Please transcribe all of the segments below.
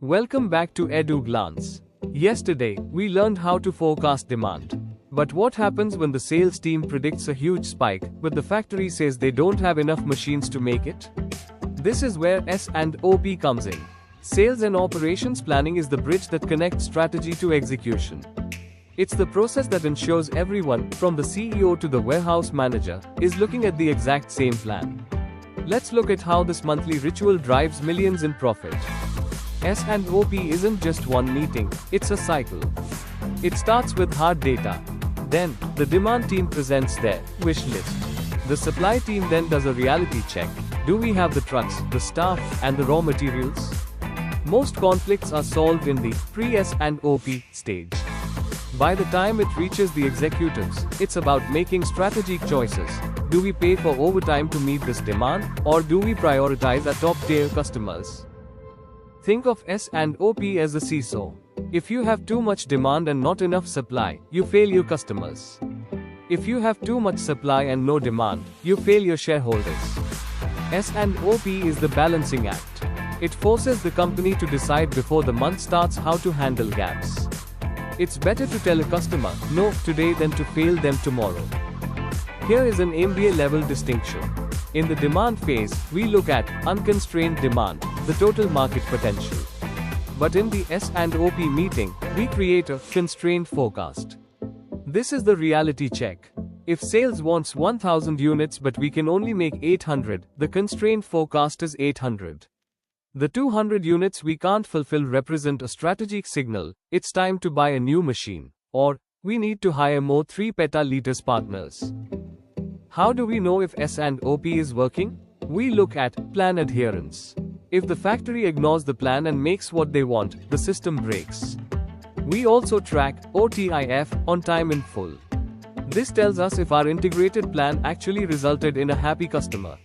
Welcome back to EduGlance. Yesterday, we learned how to forecast demand. But what happens when the sales team predicts a huge spike, but the factory says they don't have enough machines to make it? This is where S&OP comes in. Sales and operations planning is the bridge that connects strategy to execution. It's the process that ensures everyone, from the CEO to the warehouse manager, is looking at the exact same plan. Let's look at how this monthly ritual drives millions in profit. S&OP isn't just one meeting, it's a cycle. It starts with hard data. Then, the demand team presents their wish list. The supply team then does a reality check. Do we have the trucks, the staff, and the raw materials? Most conflicts are solved in the pre-S&OP stage. By the time it reaches the executives, it's about making strategic choices. Do we pay for overtime to meet this demand, or do we prioritize our top-tier customers? Think of S&OP as a seesaw. If you have too much demand and not enough supply, you fail your customers. If you have too much supply and no demand, you fail your shareholders. S&OP is the balancing act. It forces the company to decide before the month starts how to handle gaps. It's better to tell a customer no today than to fail them tomorrow. Here is an MBA level distinction. In the demand phase, we look at unconstrained demand, the total market potential. But in the S&OP meeting, we create a constrained forecast. This is the reality check. If sales wants 1000 units but we can only make 800, the constrained forecast is 800. The 200 units we can't fulfill represent a strategic signal, it's time to buy a new machine, or we need to hire more 3 petaliters partners. How do we know if S&OP is working? We look at plan adherence. If the factory ignores the plan and makes what they want, the system breaks. We also track OTIF, on time in full. This tells us if our integrated plan actually resulted in a happy customer.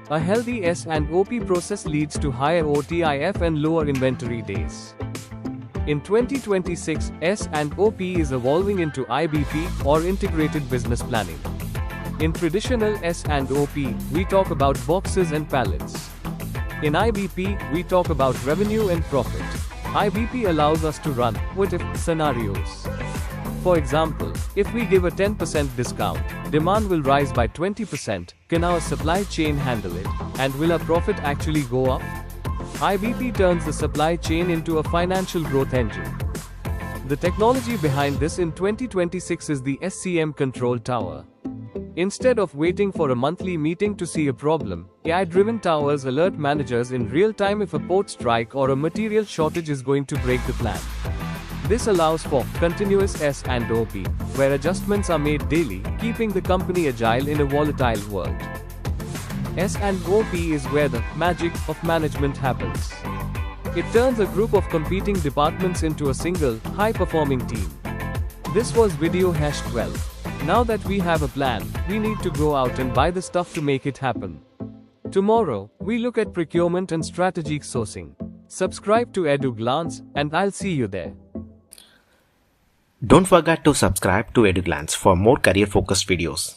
A healthy S&OP process leads to higher OTIF and lower inventory days. In 2026, S&OP is evolving into IBP, or Integrated Business Planning. In traditional S&OP, we talk about boxes and pallets. In IBP, we talk about revenue and profit. IBP allows us to run what-if scenarios. For example, if we give a 10% discount, demand will rise by 20%. Can our supply chain handle it? And will our profit actually go up? IBP turns the supply chain into a financial growth engine. The technology behind this in 2026 is the SCM Control Tower. Instead of waiting for a monthly meeting to see a problem, AI-driven towers alert managers in real time if a port strike or a material shortage is going to break the plan. This allows for continuous S&OP, where adjustments are made daily, keeping the company agile in a volatile world. S&OP is where the magic of management happens. It turns a group of competing departments into a single, high-performing team. This was video #12. Now that we have a plan, we need to go out and buy the stuff to make it happen. Tomorrow, we look at procurement and strategic sourcing. Subscribe to EduGlance, and I'll see you there. Don't forget to subscribe to EduGlance for more career-focused videos.